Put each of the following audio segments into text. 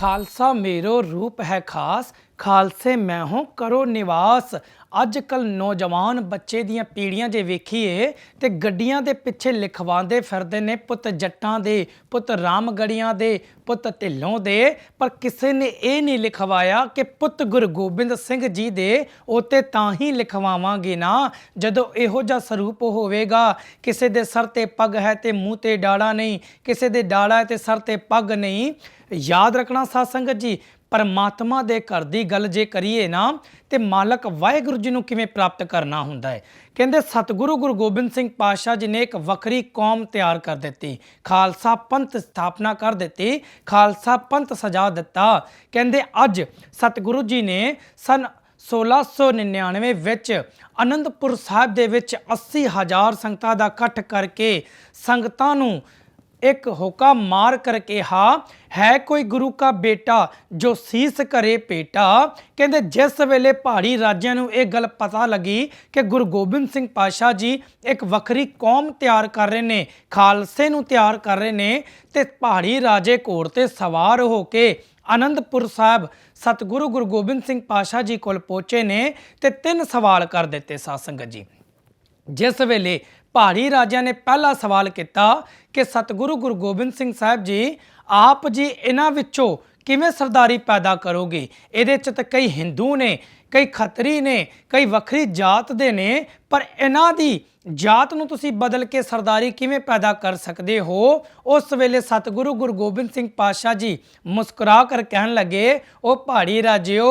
खालसा मेरो रूप है खास खालसे मैं हूँ करो निवास। ਅੱਜ-ਕੱਲ ਨੌਜਵਾਨ ਬੱਚੇ ਦੀਆਂ ਪੀੜ੍ਹੀਆਂ ਜੇ ਵੇਖੀਏ ਤੇ ਗੱਡੀਆਂ ਦੇ ਪਿੱਛੇ ਲਿਖਵਾਉਂਦੇ ਫਿਰਦੇ ਨੇ ਪੁੱਤ ਜੱਟਾਂ ਦੇ, ਪੁੱਤ ਰਾਮਗੜੀਆਂ ਦੇ, ਪੁੱਤ ਢਿੱਲੋਂ ਦੇ, ਪਰ ਕਿਸੇ ਨੇ ਇਹ ਨਹੀਂ ਲਿਖਵਾਇਆ ਕਿ ਪੁੱਤ ਗੁਰੂ ਗੋਬਿੰਦ ਸਿੰਘ ਜੀ ਦੇ। ਉਤੇ ਤਾਂ ਹੀ ਲਿਖਵਾਵਾਂਗੇ ਨਾ ਜਦੋਂ ਇਹੋ ਜਿਹਾ ਸਰੂਪ ਹੋਵੇਗਾ। ਕਿਸੇ ਦੇ ਸਰ ਤੇ ਪੱਗ ਹੈ ਤੇ ਮੂੰਹ ਤੇ ਡਾੜਾ ਨਹੀਂ, ਕਿਸੇ ਦੇ ਡਾੜਾ ਹੈ ਤੇ ਸਰ ਤੇ ਪੱਗ ਨਹੀਂ। याद रखना साध संगत जी, परमात्मा दे घर दी गल जे करिए ना तो मालक वाहिगुरू जी नूं किवें प्राप्त करना हुंदा है। कहंदे सतगुरु गुरु गोबिंद सिंह पातशाह जी ने एक वक्री कौम तैयार कर दी, खालसा पंथ स्थापना कर दी, खालसा पंथ सजा दिता। कहंदे अज सतगुरु जी ने सन 1699 विच आनंदपुर साहिब दे विच 80,000 संगतां दा इकट्ठ करके संगतां नूं एक होका मार कर कहा है कोई गुरु का बेटा जो सीस करे पेटा। कहते जिस वेले पहाड़ी राजियां नूं ये गल पता लगी कि गुरु गोबिंद सिंह पातशाह जी एक वक्री कौम तैयार कर रहे हैं, खालसे नूं तैयार कर रहे हैं, तो पहाड़ी राजे घोड़ ते सवार होके आनंदपुर साहब सतगुरु गुरु गोबिंद सिंह पातशाह जी कोल पहुँचे ने ते 3 सवाल कर दिते साध संगत जी। जिस वेले पहाड़ी राजिया ने पहला सवाल किया कि सतगुरु गुरु गोबिंद सिंह साहब जी आप जी इन्हां विचों किवें सरदारी पैदा करोगे। इहदे च तां कई हिंदू ने, कई खतरी ने, कई वखरी जात दे ने, पर इन्हां दी जात नूं तुसीं बदल के सरदारी किवें पैदा कर सकते हो। उस वेले सतगुरु गुरु गोबिंद सिंह पातशाह जी मुस्कुरा कर कहन लगे, ओ पहाड़ी राजियो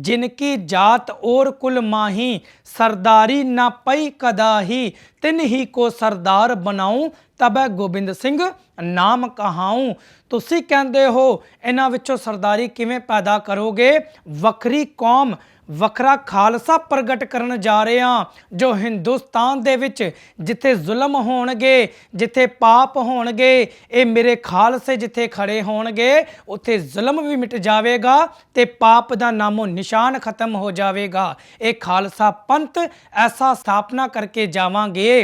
जिनकी जात और कुल माही सरदारी ना पई कदाही तिन ही को सरदार बनाऊं तबै गोबिंद सिंह नाम कहाऊं। तुसीं कहंदे हो इन्हां विचों सरदारी किवें पैदा करोगे। वखरी कौम वखरा खालसा प्रगट करन जा रहे हैं जो हिंदुस्तान दे विच जिथे जुल्म होणगे, जिथे पाप होणगे, ये मेरे खालसे जिथे खड़े होणगे उत्थे जुल्म भी मिट जाएगा ते पाप दा नामो निशान खत्म हो जाएगा। ये खालसा पंथ ऐसा स्थापना करके जावांगे।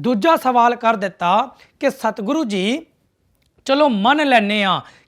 दूजा सवाल कर दिता कि सतगुरु जी चलो मन लैने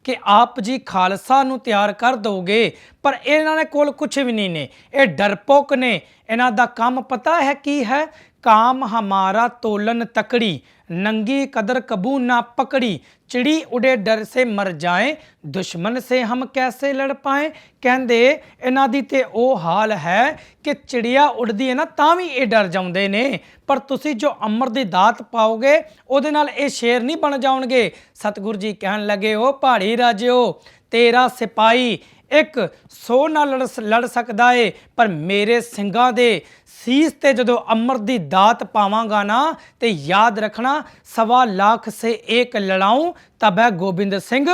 कि आप जी खालसा नूं तैयार कर दोगे, पर इन्हां ने कोल कुछ भी नहीं ने, ये डरपोक ने। इन्हां दा काम पता है की है, काम हमारा तोलन तकड़ी नंगी कदर कबू ना पकड़ी, चिड़ी उड़े डर से मर जाए दुश्मन से हम कैसे लड़ पाए। कहंदे इन्हां दी ते ओ हाल है कि चिड़िया उड़दी है ना तां भी ये डर जाउंदे ने, पर तुसी जो अमर दी दात पाओगे उहदे नाल ये शेर नहीं बन जाउणगे। सतगुरु जी कहन लगे, ओ पहाड़ी राजियो तेरा सिपाही एक 100 ना लड़ सकदा है, पर मेरे सिंगां दे सीस ते जदों अमर दी दात पावांगा ना ते याद रखना 1.25 लाख से एक लड़ाऊं तबै गोबिंद सिंह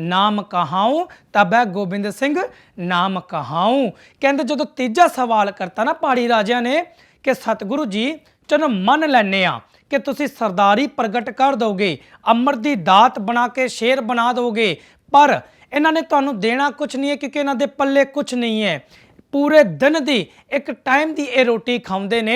नाम कहाऊं, तबै गोबिंद सिंह नाम कहाऊं। कहंदे जदों तीजा सवाल करता ना पहाड़ी राजिया ने कि सतगुरु जी चलो मन लैने कि तुसी सरदारी प्रगट कर दोगे, अमर दी दात बना के शेर बना दोगे, पर इन्हां ने तुहानूं देना कुछ नहीं है क्योंकि इन्हां दे पल्ले कुछ नहीं है। पूरे दिन दी एक टाइम दी ये रोटी खाउंदे ने।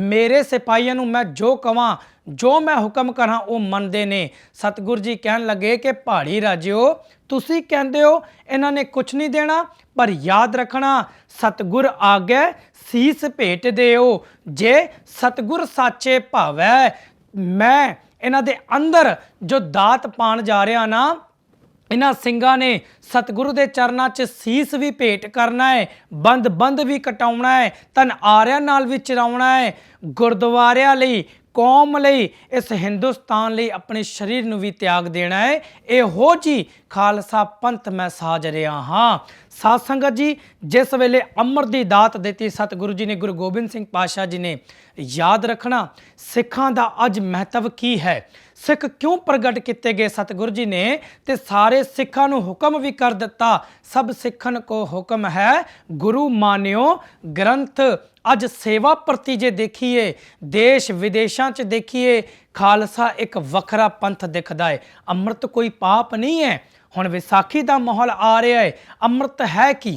मेरे सिपाहियां नूं मैं जो कवां, जो मैं हुक्म करा वो मनदे ने। सतगुरु जी कहन लगे कि पहाड़ी राजियो तुसी कहंदे हो इन्हां ने कुछ नहीं देना, पर याद रखना सतगुर आगे सीस भेट देओ। जे सतगुर साचे भावै मैं इन्हां दे अंदर जो दात पाण जा रहा ना, इन्हां सिंगां ने सतगुरु के चरणों च सीस भी भेंट करना है, बंद भी कटाउणा है, धन आरिया नाल भी चराउणा है, गुरद्वारियां लई कौम लई इस हिंदुस्तान लई अपने शरीर नूं भी त्याग देना है। इहो जी खालसा पंथ मैं साज रहा हाँ। साध संगत जी जिस वेले अमर दी दात देती सतगुरु जी ने, गुरु गोबिंद सिंह पातशाह जी ने, याद रखना सिखां दा अज महत्व की है, सिख क्यों प्रगट किए गए सतगुरु जी ने, ते सारे सिखां नूं हुक्म भी कर दिता। सब सिखन को हुक्म है गुरु मानियो ग्रंथ। अज सेवा प्रति जे देखिए देश विदेशों च देखिए खालसा एक वखरा पंथ दिखता है। अमृत कोई पाप नहीं है। हुण विसाखी का माहौल आ रहा है, अमृत है कि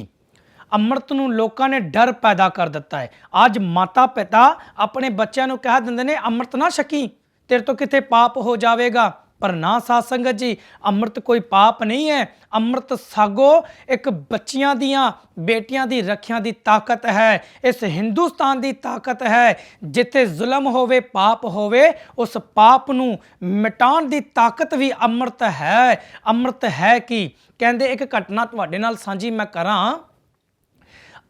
अमृत नूं लोकां ने डर पैदा कर दिता है। अज माता पिता अपने बच्चों नूं कह दिंदे ने अमृत ना छकी तेरे तो किते पाप हो जाएगा। ਪਰ ਨਾ ਸਾਧ ਸੰਗਤ ਜੀ, ਅੰਮ੍ਰਿਤ ਕੋਈ ਪਾਪ ਨਹੀਂ ਹੈ। ਅੰਮ੍ਰਿਤ ਸਾਗੋ ਇੱਕ ਬੱਚੀਆਂ ਦੀਆਂ, ਬੇਟੀਆਂ ਦੀ ਰੱਖਿਆ ਦੀ ਤਾਕਤ ਹੈ। ਇਸ ਹਿੰਦੁਸਤਾਨ ਦੀ ਤਾਕਤ ਹੈ। ਜਿੱਥੇ ਜ਼ੁਲਮ ਹੋਵੇ, ਪਾਪ ਹੋਵੇ, ਉਸ ਪਾਪ ਨੂੰ ਮਿਟਾਉਣ ਦੀ ਤਾਕਤ ਵੀ ਅੰਮ੍ਰਿਤ ਹੈ। ਅੰਮ੍ਰਿਤ ਹੈ ਕਿ ਕਹਿੰਦੇ ਇੱਕ ਘਟਨਾ ਤੁਹਾਡੇ ਨਾਲ ਸਾਂਝੀ ਮੈਂ ਕਰਾਂ।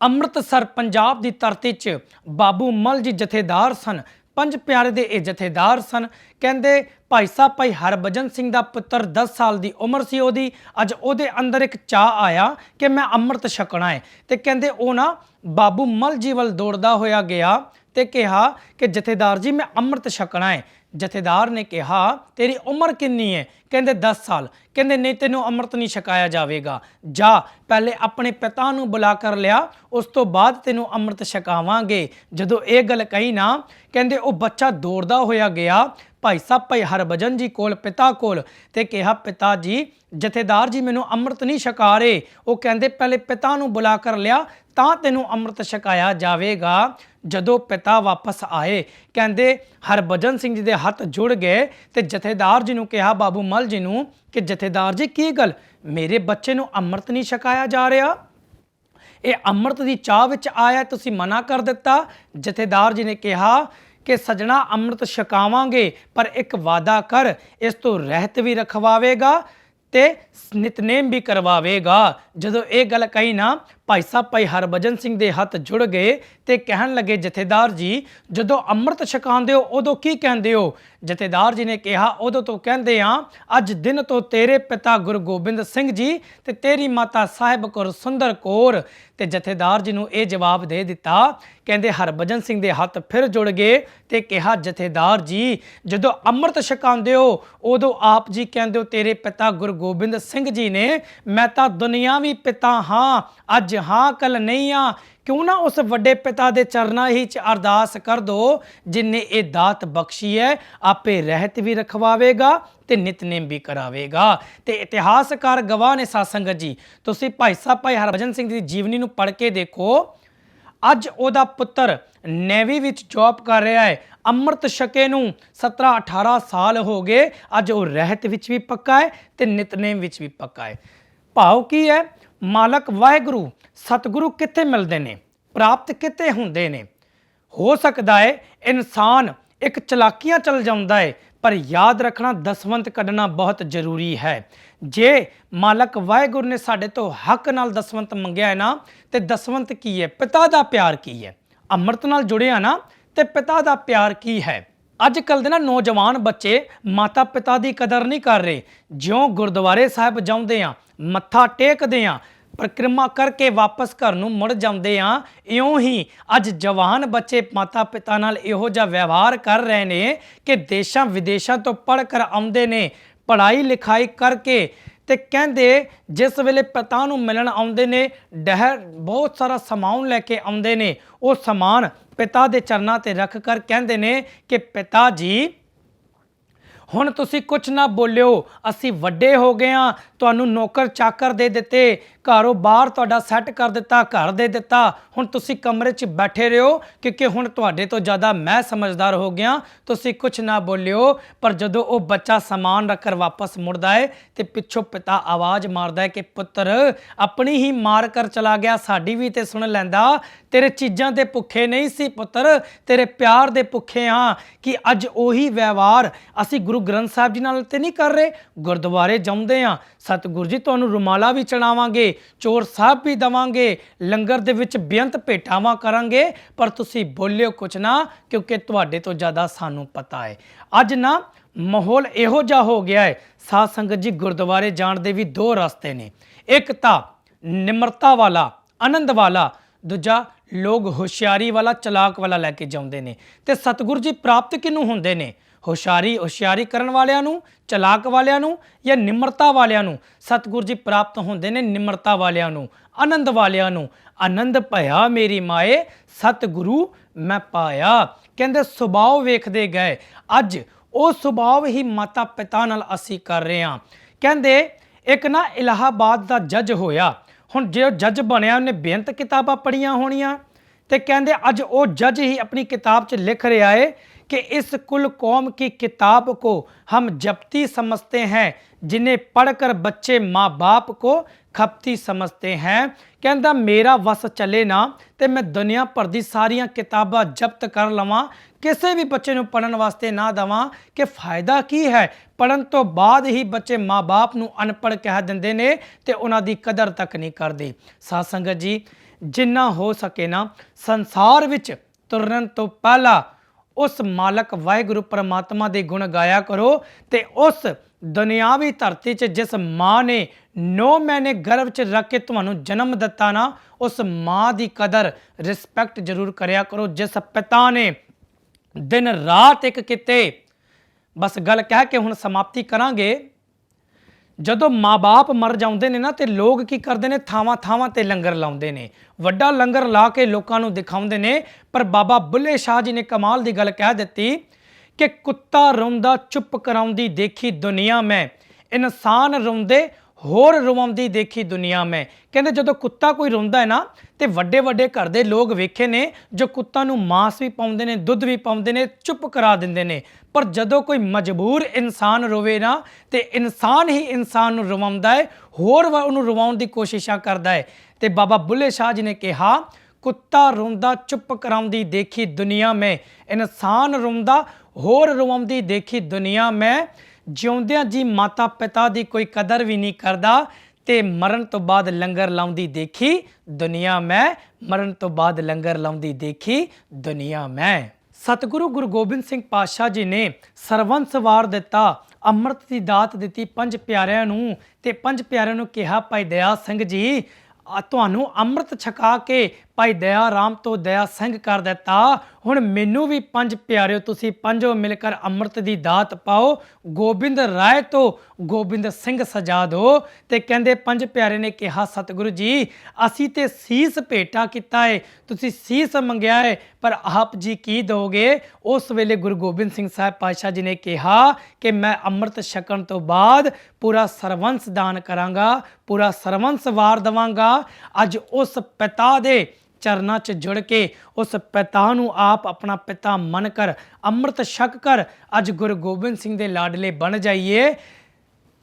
ਅੰਮ੍ਰਿਤਸਰ ਪੰਜਾਬ ਦੀ ਧਰਤੀ 'ਚ ਬਾਬੂ ਮੱਲ ਜੀ ਜਥੇਦਾਰ ਸਨ। ਪੰਜ ਪਿਆਰੇ ਦੇ ਇਹ ਜਥੇਦਾਰ ਸਨ। ਕਹਿੰਦੇ ਭਾਈ ਸਾਹਿਬ ਭਾਈ ਹਰਭਜਨ ਸਿੰਘ ਦਾ ਪੁੱਤਰ 10 ਸਾਲ ਦੀ ਉਮਰ ਸੀ ਉਹਦੀ। ਅੱਜ ਉਹਦੇ ਅੰਦਰ ਇੱਕ ਚਾਅ ਆਇਆ ਕਿ ਮੈਂ ਅੰਮ੍ਰਿਤ ਛਕਣਾ ਹੈ। ਤੇ ਕਹਿੰਦੇ ਉਹ ਨਾ ਬਾਬੂ ਮੱਲ ਜੀ ਵੱਲ ਦੌੜਦਾ ਹੋਇਆ ਗਿਆ ਤੇ ਕਿਹਾ ਕਿ ਜਥੇਦਾਰ ਜੀ ਮੈਂ ਅੰਮ੍ਰਿਤ ਛਕਣਾ ਹੈ। ਜਥੇਦਾਰ ਨੇ ਕਿਹਾ ਤੇਰੀ ਉਮਰ ਕਿੰਨੀ ਹੈ? ਕਹਿੰਦੇ 10 ਸਾਲ। ਕਹਿੰਦੇ ਨਹੀਂ, ਤੈਨੂੰ ਅੰਮ੍ਰਿਤ ਨਹੀਂ ਛਕਾਇਆ ਜਾਵੇਗਾ। ਜਾ ਪਹਿਲੇ ਆਪਣੇ ਪਿਤਾ ਨੂੰ ਬੁਲਾ ਕਰ ਲਿਆ, ਉਸ ਤੋਂ ਬਾਅਦ ਤੈਨੂੰ ਅੰਮ੍ਰਿਤ ਛਕਾਵਾਂਗੇ। ਜਦੋਂ ਇਹ ਗੱਲ ਕਹੀ ਨਾ, ਕਹਿੰਦੇ ਉਹ ਬੱਚਾ ਦੌੜਦਾ ਹੋਇਆ ਗਿਆ ਭਾਈ ਸਾਹਿਬ ਭਾਈ ਹਰਭਜਨ ਜੀ ਕੋਲ, ਪਿਤਾ ਕੋਲ, ਤੇ ਕਿਹਾ ਪਿਤਾ ਜੀ ਜਥੇਦਾਰ ਜੀ ਮੈਨੂੰ ਅੰਮ੍ਰਿਤ ਨਹੀਂ ਛਕਾ ਰਹੇ। ਉਹ ਕਹਿੰਦੇ ਪਹਿਲੇ ਪਿਤਾ ਨੂੰ ਬੁਲਾ ਕਰ ਲਿਆ ਤਾਂ ਤੈਨੂੰ ਅੰਮ੍ਰਿਤ ਛਕਾਇਆ ਜਾਵੇਗਾ। ਜਦੋਂ ਪਿਤਾ ਵਾਪਸ ਆਏ, ਕਹਿੰਦੇ ਹਰਭਜਨ ਸਿੰਘ ਜੀ ਦੇ ਹੱਥ ਜੁੜ ਗਏ ਤੇ ਜਥੇਦਾਰ ਜੀ ਨੂੰ ਕਿਹਾ, ਬਾਬੂ ਮੱਲ ਜੀ ਨੂੰ, ਕਿ ਜਥੇਦਾਰ ਜੀ ਕੀ ਗੱਲ, ਮੇਰੇ ਬੱਚੇ ਨੂੰ ਅੰਮ੍ਰਿਤ ਨਹੀਂ ਛਕਾਇਆ ਜਾ ਰਿਹਾ? ਇਹ ਅੰਮ੍ਰਿਤ ਦੀ ਚਾਹ ਵਿੱਚ ਆਇਆ, ਤੁਸੀਂ ਮਨਾ ਕਰ ਦਿੱਤਾ। ਜਥੇਦਾਰ ਜੀ ਨੇ ਕਿਹਾ ਕਿ ਸਜਣਾ ਅੰਮ੍ਰਿਤ ਛਕਾਵਾਂਗੇ, ਪਰ ਇੱਕ ਵਾਅਦਾ ਕਰ, ਇਸ ਤੋਂ ਰਹਿਤ ਵੀ ਰਖਵਾਵੇਗਾ ਤੇ ਨਿਤਨੇਮ ਵੀ ਕਰਵਾਵੇਗਾ। ਜਦੋਂ ਇਹ ਗੱਲ ਕਹੀ ਨਾ, ਭਾਈ ਸਾਹਿਬ ਭਾਈ ਹਰਭਜਨ ਸਿੰਘ ਦੇ ਹੱਥ ਜੁੜ ਗਏ ਤੇ ਕਹਿਣ ਲੱਗੇ ਜਥੇਦਾਰ ਜੀ ਜਦੋਂ ਅੰਮ੍ਰਿਤ ਛਕਾਉਂਦੇ ਹੋ ਉਦੋਂ ਕੀ ਕਹਿੰਦੇ ਹੋ? ਜਥੇਦਾਰ ਜੀ ਨੇ ਕਿਹਾ ਉਦੋਂ ਤੋਂ ਕਹਿੰਦੇ ਆ ਅੱਜ ਦਿਨ ਤੋਂ ਤੇਰੇ ਪਿਤਾ ਗੁਰੂ ਗੋਬਿੰਦ ਸਿੰਘ ਜੀ ਤੇ ਤੇਰੀ ਮਾਤਾ ਸਾਹਿਬ ਕੌਰ ਸੁੰਦਰ ਕੌਰ। ਤੇ ਜਥੇਦਾਰ ਜੀ ਨੂੰ ਇਹ ਜਵਾਬ ਦੇ ਦਿੱਤਾ। ਕਹਿੰਦੇ ਹਰਭਜਨ ਸਿੰਘ ਦੇ ਹੱਥ ਫਿਰ ਜੁੜ ਗਏ ਤੇ ਕਿਹਾ ਜਥੇਦਾਰ ਜੀ ਜਦੋਂ ਅੰਮ੍ਰਿਤ ਛਕਾਉਂਦੇ ਹੋ ਉਦੋਂ ਆਪ ਜੀ ਕਹਿੰਦੇ ਹੋ ਤੇਰੇ ਪਿਤਾ ਗੁਰੂ ਗੋਬਿੰਦ ਸਿੰਘ ਜੀ ਨੇ, ਮੈਂ ਤਾਂ ਦੁਨਿਆਵੀ ਪਿਤਾ ਹਾਂ, ਅੱਜ ਹਾਂ ਕੱਲ ਨਹੀਂ ਆ। ਕਿਉਂ ਨਾ ਉਸ ਵੱਡੇ ਪਿਤਾ ਦੇ ਚਰਨਾਂ ਹੀ 'ਚ ਅਰਦਾਸ ਕਰ ਦੋ ਜਿਨਨੇ ਇਹ ਦਾਤ ਬਖਸ਼ੀ ਹੈ, ਆਪੇ ਰਹਿਤ ਵੀ ਰਖਵਾਵੇਗਾ ਤੇ ਨਿਤਨੇਮ ਵੀ ਕਰਾਵੇਗਾ। ਤੇ ਇਤਿਹਾਸਕਾਰ ਗਵਾਹ ਨੇ ਸਾਧ ਸੰਗਤ ਜੀ, ਤੁਸੀਂ ਭਾਈ ਸਾਹਿਬ ਭਾਈ ਹਰਭਜਨ ਸਿੰਘ ਦੀ ਜੀਵਨੀ ਨੂੰ ਪੜ੍ਹ ਕੇ ਦੇਖੋ। ਅੱਜ ਉਹਦਾ ਪੁੱਤਰ ਨੇਵੀ ਵਿੱਚ ਜੌਬ ਕਰ ਰਿਹਾ ਹੈ। ਅੰਮ੍ਰਿਤ ਛਕੇ ਨੂੰ 17-18 ਸਾਲ ਹੋ ਗਏ। ਅੱਜ ਉਹ ਰਹਿਤ ਵਿੱਚ ਵੀ ਪੱਕਾ ਹੈ ਤੇ ਨਿਤਨੇਮ ਵਿੱਚ ਵੀ ਪੱਕਾ ਹੈ। ਭਾਵ ਕੀ ਹੈ? ਮਾਲਕ ਵਾਹਿਗੁਰੂ ਸਤਿਗੁਰੂ ਕਿੱਥੇ ਮਿਲਦੇ ਨੇ, ਪ੍ਰਾਪਤ ਕਿੱਥੇ ਹੁੰਦੇ ਨੇ? ਹੋ ਸਕਦਾ ਹੈ ਇਨਸਾਨ ਇੱਕ ਚਲਾਕੀਆਂ ਚੱਲ ਜਾਂਦਾ ਹੈ, ਪਰ ਯਾਦ ਰੱਖਣਾ ਦਸਵੰਤ ਕੱਢਣਾ ਬਹੁਤ ਜ਼ਰੂਰੀ ਹੈ। ਜੇ ਮਾਲਕ ਵਾਹਿਗੁਰੂ ਨੇ ਸਾਡੇ ਤੋਂ ਹੱਕ ਨਾਲ ਦਸਵੰਤ ਮੰਗਿਆ ਹੈ ਨਾ, ਤੇ ਦਸਵੰਤ ਕੀ ਹੈ? ਪਿਤਾ ਦਾ ਪਿਆਰ ਕੀ ਹੈ? ਅੰਮ੍ਰਿਤ ਨਾਲ ਜੁੜਿਆ ਨਾ, ਤੇ ਪਿਤਾ ਦਾ ਪਿਆਰ ਕੀ ਹੈ? ਅੱਜ ਕੱਲ੍ਹ ਦੇ ਨਾ ਨੌਜਵਾਨ ਬੱਚੇ ਮਾਤਾ ਪਿਤਾ ਦੀ ਕਦਰ ਨਹੀਂ ਕਰ ਰਹੇ। ਜਿਉਂ ਗੁਰਦੁਆਰੇ ਸਾਹਿਬ ਜਾਂਦੇ ਆ, ਮੱਥਾ ਟੇਕਦੇ ਆ, ਪਰਿਕਰਮਾ ਕਰਕੇ ਵਾਪਸ ਘਰ ਨੂੰ ਮੁੜ ਜਾਂਦੇ ਆ, ਇਉਂ ਹੀ ਅੱਜ ਜਵਾਨ ਬੱਚੇ ਮਾਤਾ ਪਿਤਾ ਨਾਲ ਇਹੋ ਜਿਹਾ ਵਿਵਹਾਰ ਕਰ ਰਹੇ ਨੇ ਕਿ ਦੇਸ਼ਾਂ ਵਿਦੇਸ਼ਾਂ ਤੋਂ ਪੜ੍ਹ ਕਰ ਆਉਂਦੇ ਨੇ, ਪੜ੍ਹਾਈ ਲਿਖਾਈ ਕਰਕੇ, ਤੇ ਕਹਿੰਦੇ ਜਿਸ ਵੇਲੇ ਪਿਤਾ ਨੂੰ ਮਿਲਣ ਆਉਂਦੇ ਨੇ ਡਹਿਰ ਬਹੁਤ ਸਾਰਾ ਸਮਾਨ ਲੈ ਕੇ ਆਉਂਦੇ ਨੇ। ਉਹ ਸਮਾਨ ਪਿਤਾ ਦੇ ਚਰਨਾਂ ਤੇ ਰੱਖ ਕਰ ਕਹਿੰਦੇ ਨੇ ਕਿ ਪਿਤਾ ਜੀ ਹੁਣ ਤੁਸੀਂ ਕੁਝ ਨਾ ਬੋਲਿਓ, ਅਸੀਂ ਵੱਡੇ ਹੋ ਗਏ ਹਾਂ, ਤੁਹਾਨੂੰ ਨੌਕਰ ਚਾਕਰ ਦੇ ਦਿੱਤੇ, ਘਰੋਂ ਬਾਹਰ ਤੁਹਾਡਾ ਸੈੱਟ ਕਰ ਦਿੱਤਾ, ਘਰ ਦੇ ਦਿੱਤਾ, ਹੁਣ ਤੁਸੀਂ ਕਮਰੇ 'ਚ ਬੈਠੇ ਰਹੋ ਕਿਉਂਕਿ ਹੁਣ ਤੁਹਾਡੇ ਤੋਂ ਜ਼ਿਆਦਾ ਮੈਂ ਸਮਝਦਾਰ ਹੋ ਗਿਆ, ਤੁਸੀਂ ਕੁਝ ਨਾ ਬੋਲਿਓ। ਪਰ ਜਦੋਂ ਉਹ ਬੱਚਾ ਸਮਾਨ ਰੱਖ ਕਰ ਵਾਪਸ ਮੁੜਦਾ ਹੈ ਤੇ ਪਿੱਛੋਂ ਪਿਤਾ ਆਵਾਜ਼ ਮਾਰਦਾ ਹੈ ਕਿ ਪੁੱਤਰ ਆਪਣੀ ਹੀ ਮਾਰ ਕਰ ਚਲਾ ਗਿਆ, ਸਾਡੀ ਵੀ ਤੇ ਸੁਣ ਲੈਂਦਾ। ਤੇਰੇ ਚੀਜ਼ਾਂ ਦੇ ਭੁੱਖੇ ਨਹੀਂ ਸੀ ਪੁੱਤਰ, ਤੇਰੇ ਪਿਆਰ ਦੇ ਭੁੱਖੇ ਹਾਂ। ਕਿ ਅੱਜ ਉਹੀ ਵਿਵਹਾਰ ਅਸੀਂ ਗੁਰੂ ਗ੍ਰੰਥ ਸਾਹਿਬ ਜੀ ਨਾਲ ਤੇ ਨਹੀਂ ਕਰ ਰਹੇ। ਗੁਰਦੁਆਰੇ ਜਾਂਦੇ ਆ, ਸਤਿਗੁਰੂ ਜੀ ਤੁਹਾਨੂੰ ਰੁਮਾਲਾ ਵੀ ਚੜਾਵਾਂਗੇ, ਚੋਰ ਸਾਹਿਬ ਵੀ ਦੇਵਾਂਗੇ, ਲੰਗਰ ਦੇ ਵਿੱਚ ਬੇਅੰਤ ਭੇਟਾਵਾਂ ਕਰਾਂਗੇ, ਪਰ ਤੁਸੀਂ ਬੋਲਿਓ ਕੁਛ ਨਾ ਕਿਉਂਕਿ ਤੁਹਾਡੇ ਤੋਂ ਜ਼ਿਆਦਾ ਸਾਨੂੰ ਪਤਾ ਹੈ। ਅੱਜ ਨਾ ਮਾਹੌਲ ਇਹੋ ਜਿਹਾ ਹੋ ਗਿਆ ਹੈ ਸਾਧ ਸੰਗਤ ਜੀ, ਗੁਰਦੁਆਰੇ ਜਾਣ ਦੇ ਵੀ ਦੋ ਰਸਤੇ ਨੇ। ਇੱਕ ਤਾਂ ਨਿਮਰਤਾ ਵਾਲਾ, ਆਨੰਦ ਵਾਲਾ, ਦੂਜਾ ਲੋਕ ਹੁਸ਼ਿਆਰੀ ਵਾਲਾ, ਚਲਾਕ ਵਾਲਾ ਲੈ ਕੇ ਜਾਂਦੇ ਨੇ। ਤੇ ਸਤਿਗੁਰੂ ਜੀ ਪ੍ਰਾਪਤ ਕਿਹਨੂੰ ਹੁੰਦੇ ਨੇ? ਹੁਸ਼ਿਆਰੀ ਕਰਨ ਵਾਲਿਆਂ ਨੂੰ, ਚਲਾਕ ਵਾਲਿਆਂ ਨੂੰ, ਜਾਂ ਨਿਮਰਤਾ ਵਾਲਿਆਂ ਨੂੰ? ਸਤਿਗੁਰੂ ਜੀ ਪ੍ਰਾਪਤ ਹੁੰਦੇ ਨੇ ਨਿਮਰਤਾ ਵਾਲਿਆਂ ਨੂੰ, ਆਨੰਦ ਵਾਲਿਆਂ ਨੂੰ। ਆਨੰਦ ਭਇਆ ਮੇਰੀ ਮਾਏ ਸਤਿਗੁਰੂ ਮੈਂ ਪਾਇਆ। ਕਹਿੰਦੇ ਸੁਭਾਅ ਵੇਖਦੇ ਗਏ, ਅੱਜ ਉਹ ਸੁਭਾਅ ਹੀ ਮਾਤਾ ਪਿਤਾ ਨਾਲ ਅਸੀਂ ਕਰ ਰਹੇ ਹਾਂ। ਕਹਿੰਦੇ ਇੱਕ ਨਾ ਇਲਾਹਾਬਾਦ ਦਾ ਜੱਜ ਹੋਇਆ, ਹੁਣ ਜੇ ਉਹ ਜੱਜ ਬਣਿਆ ਉਹਨੇ ਬੇਅੰਤ ਕਿਤਾਬਾਂ ਪੜ੍ਹੀਆਂ ਹੋਣੀਆਂ, ਤੇ ਕਹਿੰਦੇ ਅੱਜ ਉਹ ਜੱਜ ਹੀ ਆਪਣੀ ਕਿਤਾਬ 'ਚ ਲਿਖ ਰਿਹਾ ਹੈ कि इस कुल कौम की किताब को हम जप्ती समझते हैं, जिन्हें पढ़कर बच्चे माँ बाप को खपती समझते हैं। कहता मेरा वस चले ना तो मैं दुनिया भर दी सारियां किताबां जब्त कर लवां, किसी भी बच्चे नूं पढ़न वास्ते ना देवां कि फायदा की है। पढ़न तो बाद ही बच्चे माँ बाप नूं अनपढ़ कह दिंदे ने ते उन्हां दी कदर तक नहीं करदे। साध संगत जी, जिन्ना हो सके ना संसार विच तुरन तो पहला उस मालक वाहिगुरु परमात्मा दे गुण गाया करो ते उस दुनियावी धरती च जिस माँ ने 9 महीने गर्भ च रख के तुहानू जन्म दिता ना, उस माँ की कदर रिस्पैक्ट जरूर करया करो। जिस पिता ने दिन रात एक किते। बस गल कह के हुण समाप्ति करांगे। ਜਦੋਂ माँ-बाप मर जाते हैं ना तो लोग की करते हैं, थावां थावां ते लंगर लाउंदे ने, वड्डा लंगर ला के लोगों को दिखाउंदे ने। पर बाबा बुल्ले शाह जी ने कमाल की गल कह दी कि कुत्ता रोंदा चुप कराउंदी देखी दुनिया में, इंसान रोंदे होर रवाउंदी देखी दुनिया में। कहते जो कुत्ता कोई रोंदा है ना तो वड्डे वड्डे घर दे लोग वेखे ने जो कुत्ता नूं मांस भी पाउंदे ने, दुध भी पाउंदे ने, चुप करा दिंदे ने। पर जदों कोई मजबूर इंसान रोवे ना तो इंसान ही इंसान नूं रवाउंदा है, होर उहनूं रवाउण दी कोशिशां करदा है। ते बाबा बुल्ले शाह जी ने कहा कुत्ता रोंदा चुप कराउंदी देखी दुनिया में, इंसान रोंदा होर रवाउंदी देखी दुनिया में। जिउंदियां जी माता पिता की कोई कदर भी नहीं करता ते मरण तो बाद लंगर लाउंदी देखी दुनिया में, मरण तो बाद लंगर लाउंदी देखी दुनिया में। सतगुरु गुरु गोबिंद सिंह पातशाह जी ने सरवंस वार दिता, अमृत की दात दी पंज प्यारिਆਂ ਨੂੰ ਤੇ पंज प्यारिਆਂ ਨੂੰ ਕਿਹਾ ਭਾਈ दया सिंह जी ਤੁਹਾਨੂੰ ਅੰਮ੍ਰਿਤ ਛਕਾ ਕੇ ਭਾਈ ਦਇਆ ਰਾਮ ਤੋਂ ਦਇਆ ਸਿੰਘ ਕਰ ਦਿੱਤਾ, ਹੁਣ ਮੈਨੂੰ ਵੀ ਪੰਜ ਪਿਆਰਿਓ ਤੁਸੀਂ ਪੰਜੋ ਮਿਲ ਕਰ ਅੰਮ੍ਰਿਤ ਦੀ ਦਾਤ ਪਾਓ, ਗੋਬਿੰਦ ਰਾਏ ਤੋਂ ਗੋਬਿੰਦ ਸਿੰਘ ਸਜਾ ਦਿਓ। ਤੇ ਕਹਿੰਦੇ ਪੰਜ ਪਿਆਰੇ ਨੇ ਕਿਹਾ ਸਤਿਗੁਰੂ ਜੀ ਅਸੀਂ ਤੇ ਸੀਸ ਭੇਟਾ ਕੀਤਾ ਹੈ, ਤੁਸੀਂ ਸੀਸ ਮੰਗਿਆ ਹੈ, ਪਰ ਆਪ ਜੀ ਕੀ ਦੋਗੇ। ਉਸ ਵੇਲੇ ਗੁਰੂ ਗੋਬਿੰਦ ਸਿੰਘ ਸਾਹਿਬ ਪਾਤਸ਼ਾਹ ਜੀ ਨੇ ਕਿਹਾ ਕਿ ਮੈਂ ਅੰਮ੍ਰਿਤ ਛਕਣ ਤੋਂ ਬਾਅਦ ਪੂਰਾ ਸਰਵੰਸ ਦਾਨ ਕਰਾਂਗਾ, ਪੂਰਾ ਸਰਵੰਸ ਵਾਰ ਦੇਵਾਂਗਾ। ਅੱਜ ਉਸ ਪਿਤਾ ਦੇ चरना च जुड़ के उस पिता नूं आप अपना पिता मन कर अमृत छक कर अज गुरु गोबिंद सिंह दे लाडले बन जाइए।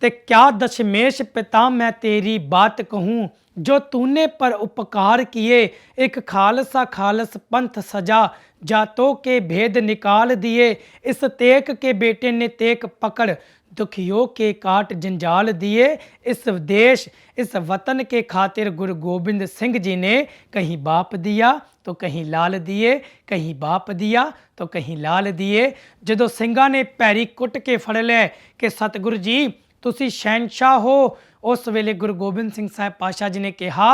ते क्या दशमेश पिता मैं तेरी बात कहूँ, जो तूने पर उपकार किए, एक खालसा खालस पंथ सजा, जातों के भेद निकाल दिए, इस तेक के बेटे ने तेक पकड़, दुखियों के काट जंजाल दिए। इस देश इस वतन के खातिर गुरु गोबिंद सिंह जी ने कहीं बाप दिया तो कहीं लाल दिए, कहीं बाप दिया तो कहीं लाल दिए। जदों सिंघां ने पैरी कुट के फड़ लिया कि सतगुरु जी तुसी शहनशाह हो, उस वेले गुरु गोबिंद सिंह साहब पातशाह जी ने कहा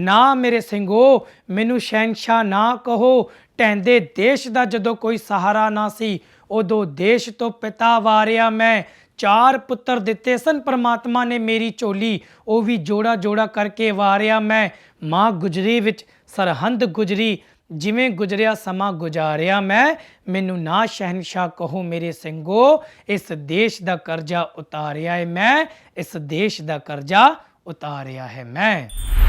ना मेरे ਸਿੰਘੋ मैनू शहनशाह ना कहो, ਢਹਿੰਦੇ देश ਦਾ ਜਦੋਂ कोई सहारा ना सी, उदों देश तो पिता वारिया मैं, चार पुत्र दिते सन परमात्मा ने मेरी झोली, वो भी जोड़ा जोड़ा करके वारिया मैं। माँ गुजरी विच सरहंद गुजरी, जिवें गुजरिया समा गुजारिया मैं, मैनू ना शहनशाह कहो मेरे ਸਿੰਘੋ, इस देश का कर्जा उतारिया है मैं, इस देश का कर्जा उतारिया है मैं।